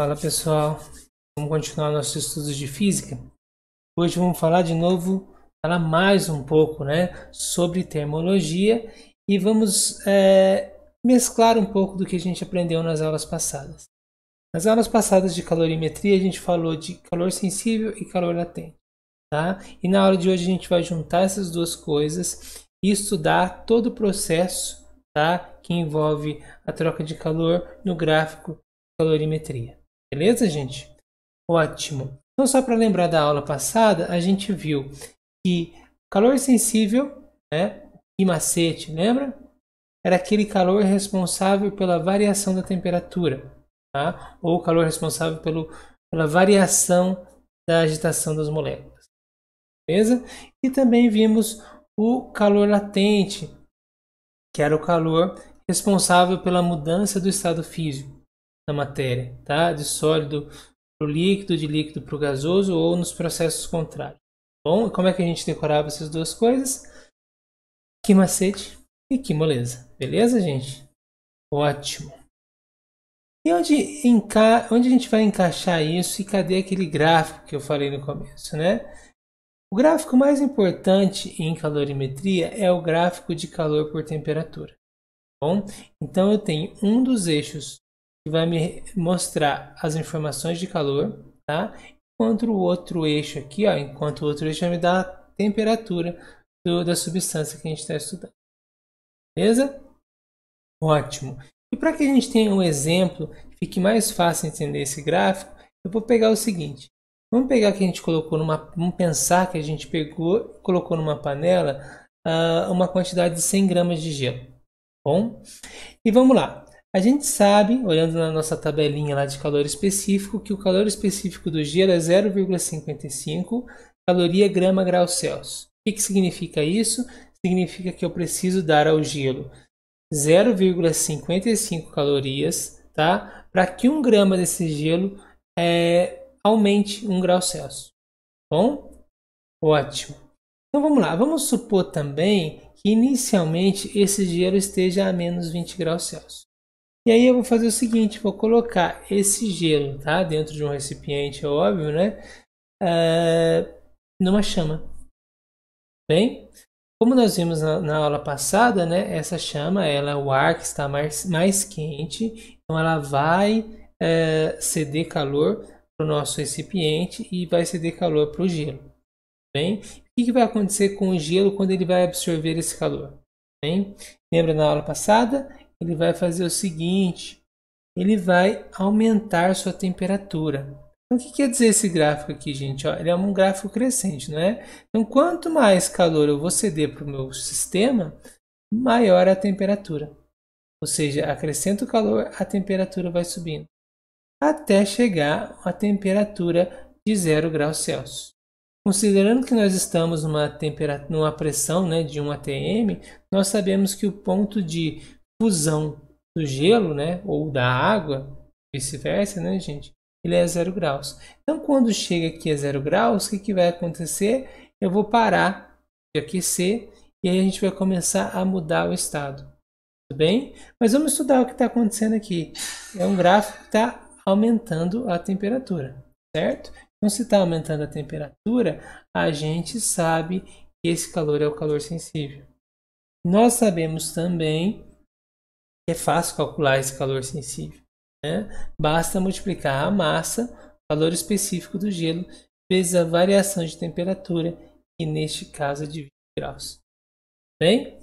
Fala pessoal, vamos continuar nossos estudos de física. Hoje vamos falar de novo, falar mais um pouco, sobre termologia e vamos mesclar um pouco do que a gente aprendeu nas aulas passadas. Nas aulas passadas de calorimetria a gente falou de calor sensível e calor latente, tá? E na aula de hoje a gente vai juntar essas duas coisas e estudar todo o processo, tá? Que envolve a troca de calor no gráfico de calorimetria. Beleza, gente? Ótimo. Então, só para lembrar da aula passada, a gente viu que calor sensível, e macete, lembra? Era aquele calor responsável pela variação da temperatura, tá? Ou calor responsável pela variação da agitação das moléculas. Beleza? E também vimos o calor latente, que era o calor responsável pela mudança do estado físico da matéria, tá? De sólido para o líquido, de líquido para o gasoso ou nos processos contrários. Bom, como é que a gente decorava essas duas coisas? Que macete e que moleza. Beleza, gente? Ótimo. E onde a gente vai encaixar isso e cadê aquele gráfico que eu falei no começo, né? O gráfico mais importante em calorimetria é o gráfico de calor por temperatura. Bom, então eu tenho um dos eixos que vai me mostrar as informações de calor, tá? Enquanto o outro eixo aqui, enquanto o outro eixo vai me dar a temperatura da substância que a gente está estudando. Beleza? Ótimo. E para que a gente tenha um exemplo que fique mais fácil entender esse gráfico, eu vou pegar o seguinte. Vamos pegar que a gente colocou vamos pensar que a gente colocou numa panela uma quantidade de 100 gramas de gelo. Bom, e vamos lá. A gente sabe, olhando na nossa tabelinha lá de calor específico, que o calor específico do gelo é 0,55 caloria grama grau Celsius. O que significa isso? Significa que eu preciso dar ao gelo 0,55 calorias, tá? Para que 1 grama desse gelo aumente 1 grau Celsius. Bom? Ótimo. Então vamos lá. Vamos supor também que inicialmente esse gelo esteja a menos 20 graus Celsius. E aí eu vou fazer o seguinte, vou colocar esse gelo, tá? Dentro de um recipiente, é óbvio, né? Numa chama. Bem, como nós vimos na aula passada, né? Essa chama, o ar que está mais quente, então ela vai ceder calor para o nosso recipiente e vai ceder calor para o gelo. Bem, o que vai acontecer com o gelo quando ele vai absorver esse calor? Bem, lembra na aula passada? Ele vai fazer o seguinte, ele vai aumentar sua temperatura. Então, o que quer dizer esse gráfico aqui, gente? Ele é um gráfico crescente, não é? Então, quanto mais calor eu vou ceder para o meu sistema, maior a temperatura. Ou seja, acrescento o calor, a temperatura vai subindo. Até chegar a temperatura de 0 graus Celsius. Considerando que nós estamos numa pressão de 1 atm, nós sabemos que o ponto de fusão do gelo, ou da água, vice-versa, gente, ele é 0 graus. Então, quando chega aqui a 0 graus, o que vai acontecer? Eu vou parar de aquecer e aí a gente vai começar a mudar o estado. Tudo bem? Mas vamos estudar o que está acontecendo aqui. É um gráfico que está aumentando a temperatura, certo? Então, se está aumentando a temperatura, a gente sabe que esse calor é o calor sensível. Nós sabemos também que é fácil calcular esse calor sensível. Basta multiplicar a massa, o calor específico do gelo, vezes a variação de temperatura, que neste caso é de 20 graus. Bem?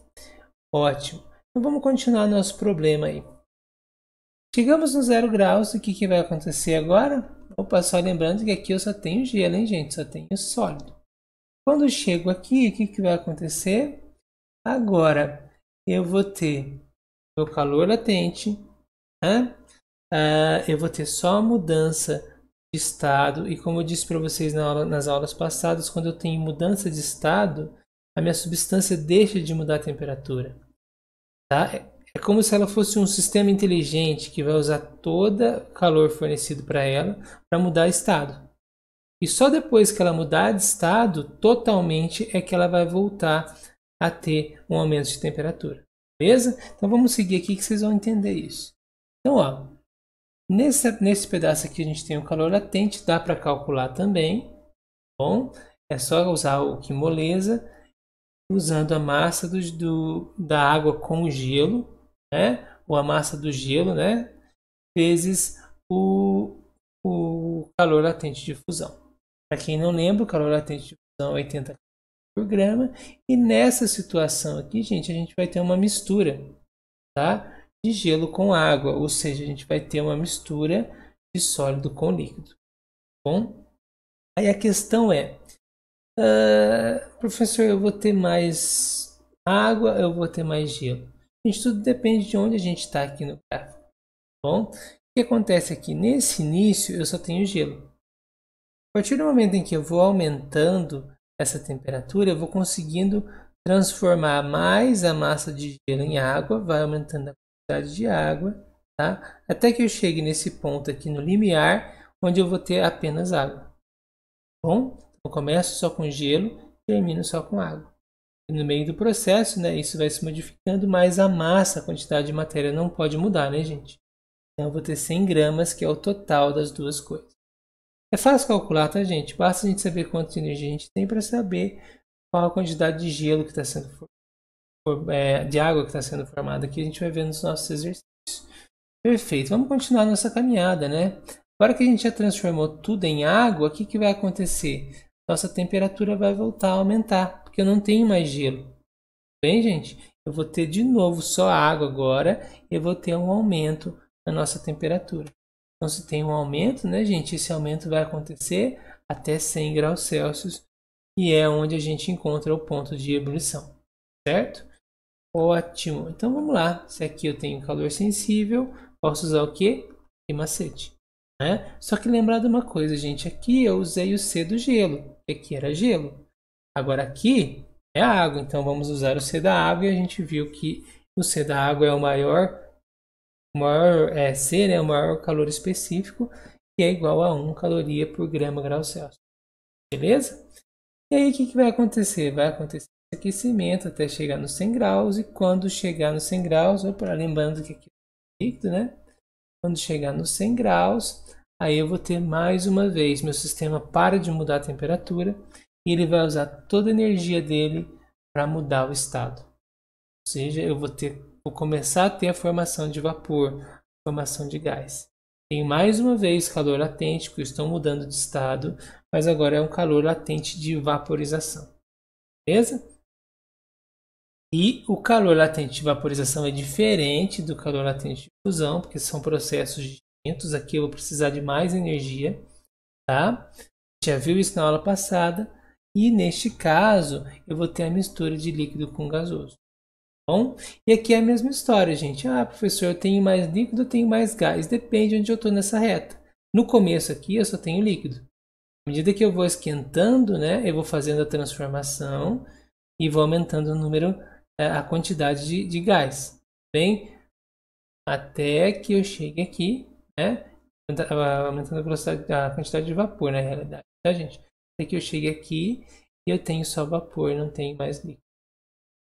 Ótimo. Então vamos continuar nosso problema aí. Chegamos no 0 graus, o que vai acontecer agora? Opa, só lembrando que aqui eu só tenho gelo, hein, gente? Só tenho sólido. Quando eu chego aqui, o que vai acontecer? Agora eu vou ter meu calor latente, eu vou ter só a mudança de estado. E como eu disse para vocês nas aulas passadas, quando eu tenho mudança de estado, a minha substância deixa de mudar a temperatura. Tá? É como se ela fosse um sistema inteligente que vai usar todo o calor fornecido para ela para mudar estado. E só depois que ela mudar de estado totalmente é que ela vai voltar a ter um aumento de temperatura. Beleza? Então vamos seguir aqui que vocês vão entender isso. Então, Nesse pedaço aqui a gente tem o calor latente, dá para calcular também. Bom, é só usar o que moleza, usando a massa da água com gelo, né? Ou a massa do gelo, né? Vezes o calor latente de fusão. Para quem não lembra, o calor latente de fusão é 80 por grama. E nessa situação aqui, gente, a gente vai ter uma mistura, tá? De gelo com água, ou seja, a gente vai ter uma mistura de sólido com líquido. Bom, aí a questão é, professor, eu vou ter mais água, eu vou ter mais gelo? Gente, tudo depende de onde a gente está aqui no gráfico. Bom, o que acontece aqui? Nesse início eu só tenho gelo. A partir do momento em que eu vou aumentando essa temperatura, eu vou conseguindo transformar mais a massa de gelo em água, vai aumentando a quantidade de água, tá? Até que eu chegue nesse ponto aqui no limiar, onde eu vou ter apenas água. Bom, eu começo só com gelo, termino só com água. E no meio do processo, né, isso vai se modificando, mas a massa, a quantidade de matéria não pode mudar, né, gente? Então eu vou ter 100 gramas, que é o total das duas coisas. É fácil calcular, tá, gente? Basta a gente saber quanta energia a gente tem para saber qual a quantidade de gelo que está sendo de água que está sendo formada aqui. A gente vai ver nos nossos exercícios. Perfeito. Vamos continuar nossa caminhada, né? Agora que a gente já transformou tudo em água, o que vai acontecer? Nossa temperatura vai voltar a aumentar, porque eu não tenho mais gelo. Bem, gente? Eu vou ter de novo só água agora e eu vou ter um aumento na nossa temperatura. Então, se tem um aumento, né, gente? Esse aumento vai acontecer até 100 graus Celsius, e é onde a gente encontra o ponto de ebulição, certo? Ótimo. Então, vamos lá. Se aqui eu tenho calor sensível, posso usar o quê? Que macete, né? Só que lembrar de uma coisa, gente. Aqui eu usei o C do gelo, que aqui era gelo. Agora aqui é água, então vamos usar o C da água, e a gente viu que o C da água é o maior C, né, o maior calor específico, que é igual a 1 caloria por grama grau Celsius. Beleza? E aí o que vai acontecer? Vai acontecer esse aquecimento até chegar nos 100 graus, e quando chegar nos 100 graus, lembrando que aqui é líquido, né? Quando chegar nos 100 graus, aí eu vou ter mais uma vez, meu sistema para de mudar a temperatura, e ele vai usar toda a energia dele para mudar o estado. Ou seja, eu vou começar a ter a formação de vapor, a formação de gás. Tenho mais uma vez calor latente, porque eu estou mudando de estado, mas agora é um calor latente de vaporização. Beleza? E o calor latente de vaporização é diferente do calor latente de fusão, porque são processos distintos. Aqui eu vou precisar de mais energia, tá? Já viu isso na aula passada. E neste caso, eu vou ter a mistura de líquido com gasoso. Bom, e aqui é a mesma história, gente. Ah, professor, eu tenho mais líquido, eu tenho mais gás. Depende de onde eu estou nessa reta. No começo aqui, eu só tenho líquido. À medida que eu vou esquentando, né, eu vou fazendo a transformação e vou aumentando o número, a quantidade de gás. Bem, até que eu chegue aqui, né, aumentando a velocidade, a quantidade de vapor, na realidade, tá, gente? Até que eu chegue aqui e eu tenho só vapor, não tenho mais líquido.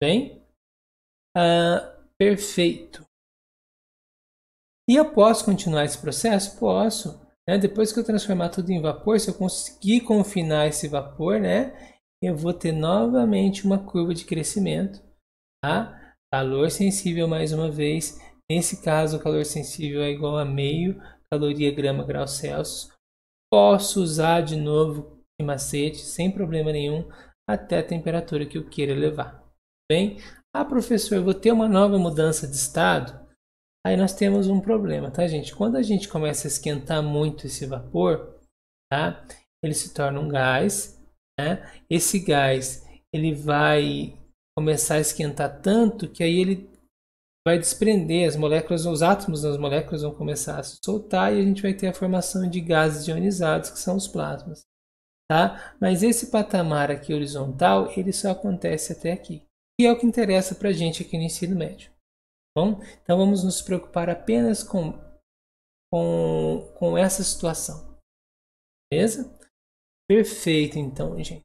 Bem? Perfeito. E eu posso continuar esse processo? Posso. Né? Depois que eu transformar tudo em vapor, se eu conseguir confinar esse vapor, né, eu vou ter novamente uma curva de crescimento. Tá? Calor sensível mais uma vez. Nesse caso, o calor sensível é igual a meio caloria grama grau Celsius. Posso usar de novo esse macete sem problema nenhum até a temperatura que eu queira levar. Bem, professor, eu vou ter uma nova mudança de estado? Aí nós temos um problema, tá, gente? Quando a gente começa a esquentar muito esse vapor, tá? Ele se torna um gás, né? Esse gás, ele vai começar a esquentar tanto que aí ele vai desprender as moléculas, os átomos das moléculas vão começar a se soltar, e a gente vai ter a formação de gases ionizados, que são os plasmas, tá? Mas esse patamar aqui horizontal, ele só acontece até aqui. E é o que interessa para a gente aqui no ensino médio. Bom, então vamos nos preocupar apenas com essa situação. Beleza? Perfeito, então, gente.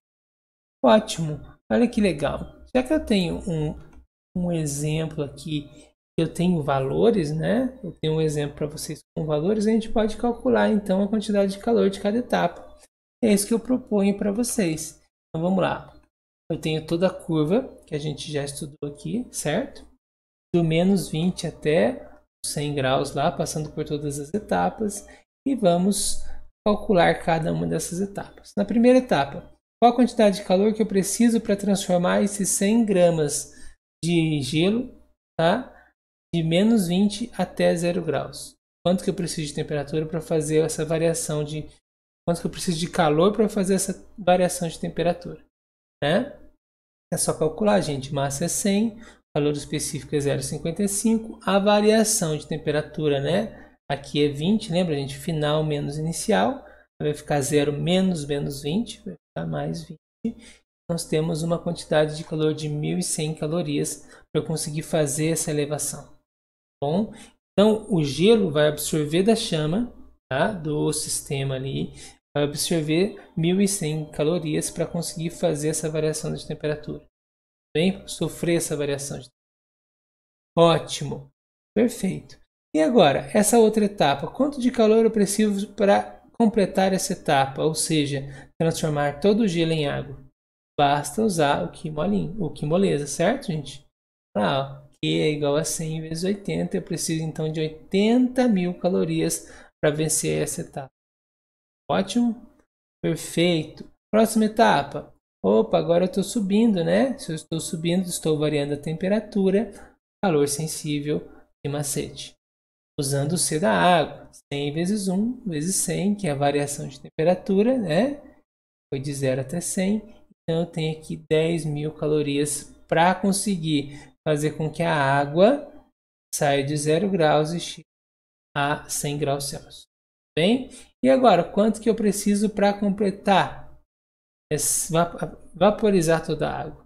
Ótimo. Olha que legal. Já que eu tenho um exemplo aqui eu tenho valores, né? Eu tenho um exemplo para vocês com valores, a gente pode calcular então a quantidade de calor de cada etapa. É isso que eu proponho para vocês. Então vamos lá. Eu tenho toda a curva que a gente já estudou aqui, certo? Do menos 20 até 100 graus lá, passando por todas as etapas. E vamos calcular cada uma dessas etapas. Na primeira etapa, qual a quantidade de calor que eu preciso para transformar esses 100 gramas de gelo, tá? De menos 20 até 0 graus. Quanto que eu preciso de temperatura para fazer essa variação de... Quanto que eu preciso de calor para fazer essa variação de temperatura, né? É só calcular, gente. Massa é 100, calor específico é 0,55. A variação de temperatura, né? Aqui é 20, lembra, gente? Final menos inicial. Vai ficar 0 menos 20, vai ficar mais 20. Nós temos uma quantidade de calor de 1.100 calorias para eu conseguir fazer essa elevação. Bom, então o gelo vai absorver da chama, tá? Do sistema ali, vai absorver 1.100 calorias para conseguir fazer essa variação de temperatura. Bem, sofrer essa variação de temperatura. Ótimo, perfeito. E agora, essa outra etapa, quanto de calor eu preciso para completar essa etapa, ou seja, transformar todo o gelo em água? Basta usar o Q moleza, certo, gente? Ah, Q é igual a 100 vezes 80, eu preciso então de 80.000 calorias para vencer essa etapa. Ótimo, perfeito. Próxima etapa. Opa, agora eu estou subindo, né? Se eu estou subindo, estou variando a temperatura, calor sensível e macete. Usando o C da água, 100 vezes 1 vezes 100, que é a variação de temperatura, né? Foi de 0 até 100. Então eu tenho aqui 10.000 calorias para conseguir fazer com que a água saia de 0 graus e chegue a 100 graus Celsius. Bem? E agora, quanto que eu preciso para completar? Vaporizar toda a água.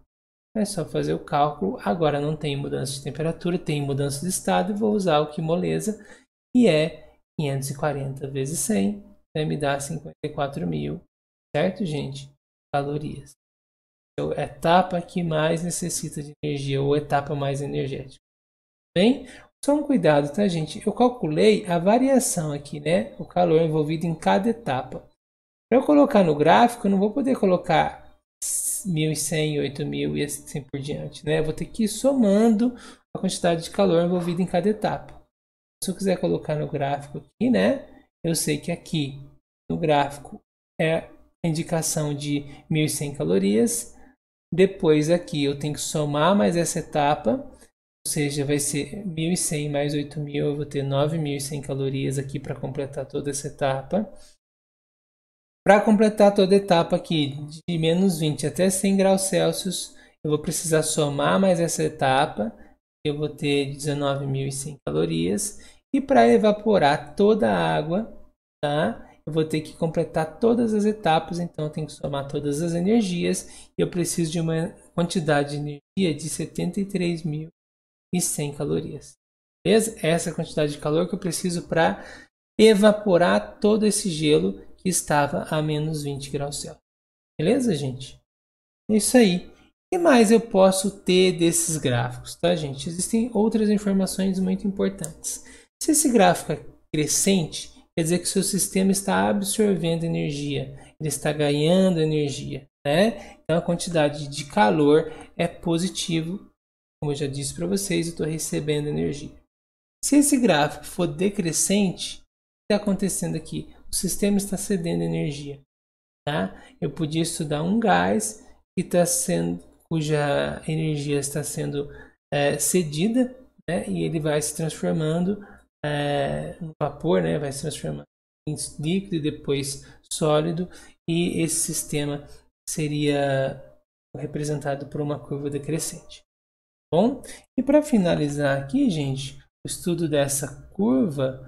É só fazer o cálculo. Agora não tem mudança de temperatura, tem mudança de estado. Vou usar o Q-moleza e é 540 vezes 100. Vai me dar 54.000, certo, gente? Calorias. Então, etapa que mais necessita de energia ou etapa mais energética. Bem, só um cuidado, tá, gente? Eu calculei a variação aqui, né? O calor envolvido em cada etapa. Para eu colocar no gráfico, eu não vou poder colocar 1.100, 8.000 e assim por diante, né? Eu vou ter que ir somando a quantidade de calor envolvida em cada etapa. Se eu quiser colocar no gráfico aqui, né? Eu sei que aqui no gráfico é a indicação de 1.100 calorias. Depois aqui eu tenho que somar mais essa etapa, ou seja, vai ser 1.100 mais 8.000, eu vou ter 9.100 calorias aqui para completar toda essa etapa. Para completar toda a etapa aqui de menos 20 até 100 graus Celsius, eu vou precisar somar mais essa etapa, eu vou ter 19.100 calorias. E para evaporar toda a água, tá? Eu vou ter que completar todas as etapas, então eu tenho que somar todas as energias. E eu preciso de uma quantidade de energia de 73.100 calorias. Beleza? Essa é a quantidade de calor que eu preciso para evaporar todo esse gelo que estava a menos 20 graus Celsius. Beleza, gente? É isso aí. O que mais eu posso ter desses gráficos, tá, gente? Existem outras informações muito importantes. Se esse gráfico é crescente, quer dizer que o seu sistema está absorvendo energia, ele está ganhando energia, né? Então a quantidade de calor é positivo, como eu já disse para vocês, eu estou recebendo energia. Se esse gráfico for decrescente, o que está acontecendo aqui? O sistema está cedendo energia, tá? Eu podia estudar um gás que está sendo, cuja energia está sendo cedida, né? E ele vai se transformando no vapor, né? Vai se transformando em líquido e depois sólido, e esse sistema seria representado por uma curva decrescente. Bom, e para finalizar aqui, gente, o estudo dessa curva,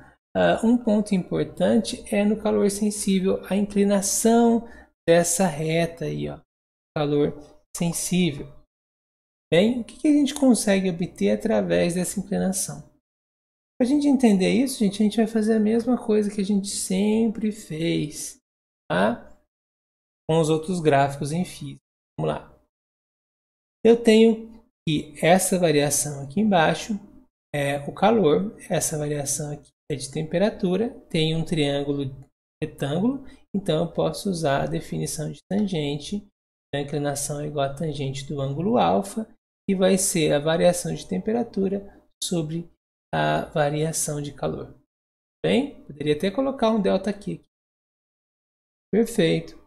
um ponto importante é no calor sensível, a inclinação dessa reta aí, ó, calor sensível. Bem, o que a gente consegue obter através dessa inclinação? Para a gente entender isso, gente, a gente vai fazer a mesma coisa que a gente sempre fez, tá? Com os outros gráficos em física. Vamos lá. Eu tenho que essa variação aqui embaixo é o calor. Essa variação aqui é de temperatura. Tem um triângulo retângulo, então eu posso usar a definição de tangente. A inclinação é igual a tangente do ângulo alfa, e vai ser a variação de temperatura sobre a variação de calor. Bem, poderia até colocar um delta aqui. Perfeito.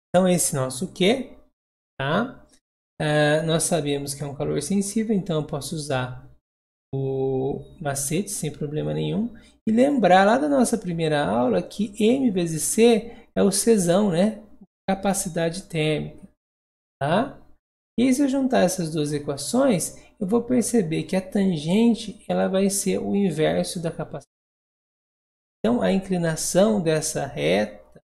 Então esse nosso Q, tá? Nós sabemos que é um calor sensível, então eu posso usar o macete sem problema nenhum. E lembrar lá da nossa primeira aula que M vezes C é o Czão, né? Capacidade térmica, tá? E se eu juntar essas duas equações, eu vou perceber que a tangente ela vai ser o inverso da capacidade. Então a inclinação dessa reta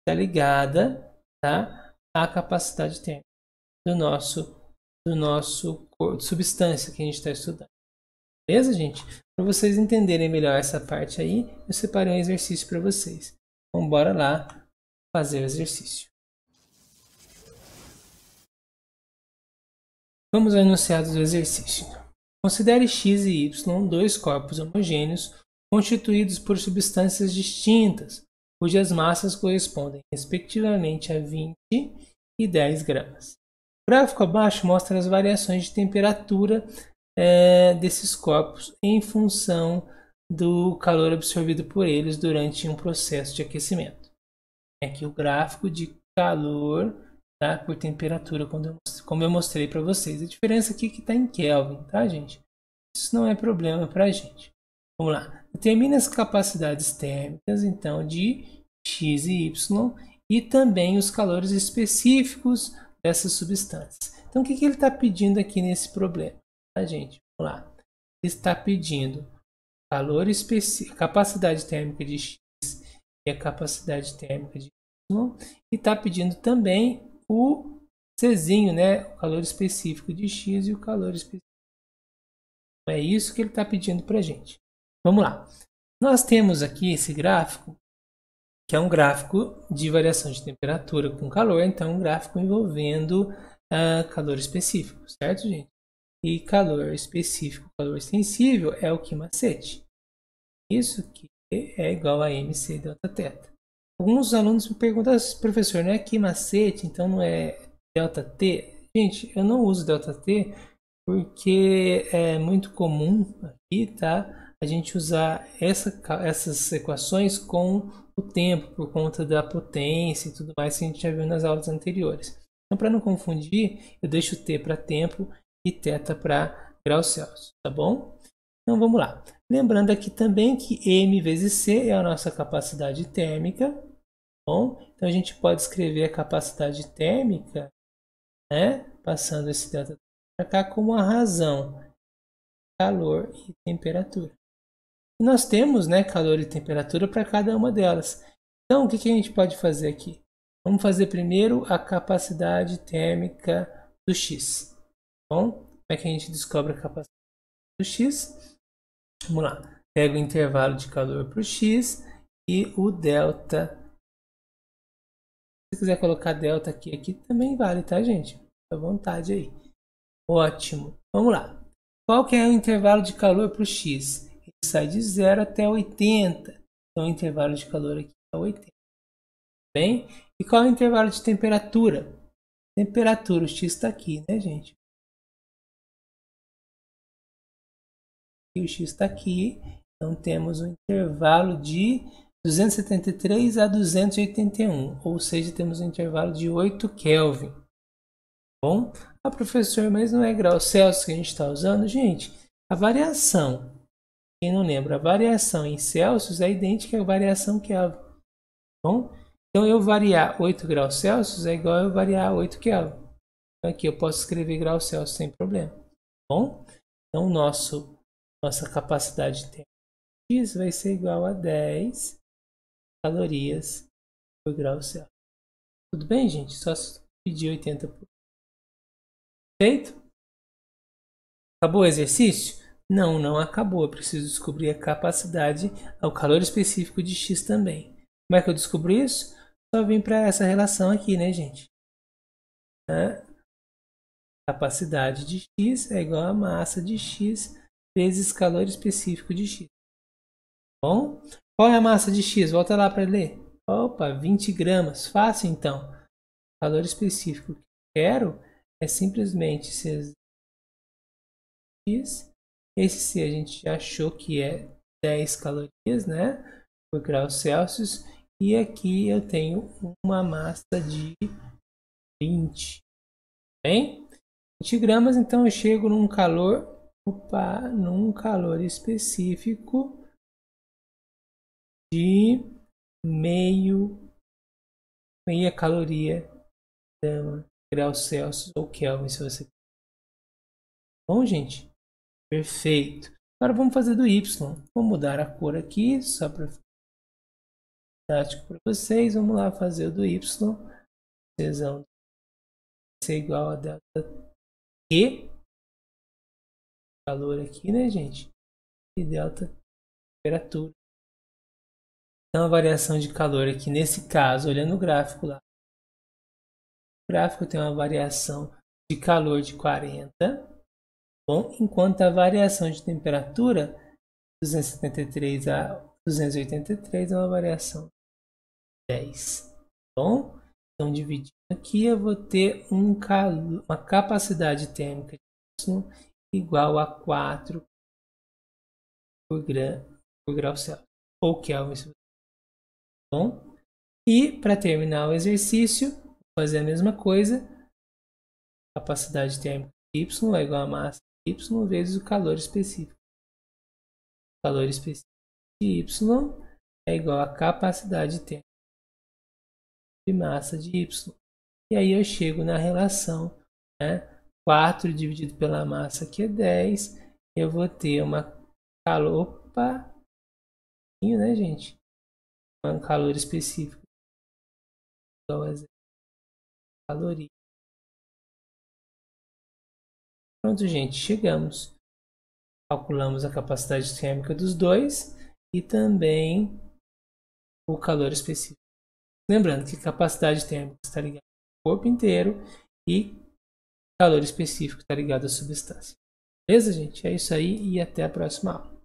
está ligada, tá, à capacidade térmica do nosso corpo, substância que a gente está estudando. Beleza, gente? Para vocês entenderem melhor essa parte aí, eu separei um exercício para vocês. Então, bora lá fazer o exercício. Vamos ao enunciado do exercício. Considere x e y dois corpos homogêneos constituídos por substâncias distintas, cujas massas correspondem respectivamente a 20 e 10 gramas. O gráfico abaixo mostra as variações de temperatura desses corpos em função do calor absorvido por eles durante um processo de aquecimento. Aqui o gráfico de calor, tá, por temperatura, como eu mostrei para vocês. A diferença aqui é que está em Kelvin, tá, gente? Isso não é problema para a gente. Vamos lá. Determine as capacidades térmicas, então, de X e Y e também os calores específicos dessas substâncias. Então, o que ele está pedindo aqui nesse problema? Tá, gente? Vamos lá. Ele está pedindo calor específico, capacidade térmica de X e a capacidade térmica de Y, e está pedindo também o Czinho, né? O calor específico de X e o calor específico. É isso que ele está pedindo para a gente. Vamos lá. Nós temos aqui esse gráfico, que é um gráfico de variação de temperatura com calor, então um gráfico envolvendo calor específico, certo, gente? E calor específico, calor sensível, é o que macete. Isso que é igual a MC delta θ. Alguns alunos me perguntam, professor, não é que macete, então não é delta T? Gente, eu não uso delta T porque é muito comum aqui, tá? A gente usar essas equações com o tempo, por conta da potência e tudo mais que a gente já viu nas aulas anteriores. Então, para não confundir, eu deixo T para tempo e θ para graus Celsius, tá bom? Então, vamos lá. Lembrando aqui também que M vezes C é a nossa capacidade térmica, tá bom? Então, a gente pode escrever a capacidade térmica, né? Passando esse delta para cá como a razão, calor e temperatura. E nós temos, né, calor e temperatura para cada uma delas. Então, o que a gente pode fazer aqui? Vamos fazer primeiro a capacidade térmica do X. Bom, como é que a gente descobre a capacidade do X? Vamos lá. Pega o intervalo de calor para o X e o delta. Se quiser colocar delta aqui também vale, tá, gente? Fica à vontade aí. Ótimo. Vamos lá. Qual que é o intervalo de calor para o X? Ele sai de 0 até 80. Então, o intervalo de calor aqui é 80. Bem? E qual é o intervalo de temperatura? Temperatura, o X está aqui, né, gente? E o X está aqui. Então, temos um intervalo de 273 a 281. Ou seja, temos um intervalo de 8 Kelvin. Bom? Ah, professor, mas não é grau Celsius que a gente está usando? Gente, a variação, quem não lembra, a variação em Celsius é idêntica à variação Kelvin. Bom? Então, eu variar 8 graus Celsius é igual a eu variar 8 Kelvin. Então, aqui eu posso escrever graus Celsius sem problema. Bom? Então, nossa capacidade térmica X vai ser igual a 10 calorias por grau Celsius. Tudo bem, gente? Só pedir 80 por feito? Acabou o exercício? Não, não acabou. Eu preciso descobrir a capacidade ao calor específico de X também. Como é que eu descubro isso? Só vim para essa relação aqui, né, gente? Capacidade de X é igual a massa de X vezes calor específico de X. Bom, qual é a massa de X? Volta lá para ler. Opa, 20 gramas. Fácil então. Calor específico que eu quero é simplesmente C X. Esse C a gente já achou que é 10 calorias, né? Por grau Celsius. E aqui eu tenho uma massa de 20. Bem? 20 gramas, então eu chego num calor, num calor específico de meia caloria graus Celsius ou Kelvin, se você. Bom, gente? Perfeito. Agora vamos fazer do Y. Vou mudar a cor aqui, só para ficar prático para vocês. Vamos lá fazer o do Y. Vocês vão ser igual a delta Q. Calor aqui, né, gente? E delta temperatura. Então, a variação de calor aqui, nesse caso, olhando o gráfico lá. O gráfico tem uma variação de calor de 40. Bom, enquanto a variação de temperatura 273 a 283 é uma variação de 10. Bom, então dividindo aqui eu vou ter uma capacidade térmica de Y igual a 4 por grau Celsius ou Kelvin. Bom, e para terminar o exercício, vou fazer a mesma coisa. Capacidade térmica de Y é igual a massa de Y vezes o calor específico. O calor específico de Y é igual a capacidade térmica de massa de Y. E aí eu chego na relação, né? 4 dividido pela massa, que é 10. Eu vou ter uma calor... Opa! Né, gente? Um calor específico igual a 0 caloria. Pronto, gente, chegamos. Calculamos a capacidade térmica dos dois e também o calor específico. Lembrando que capacidade térmica está ligada ao corpo inteiro e calor específico está ligado à substância. Beleza, gente? É isso aí e até a próxima aula.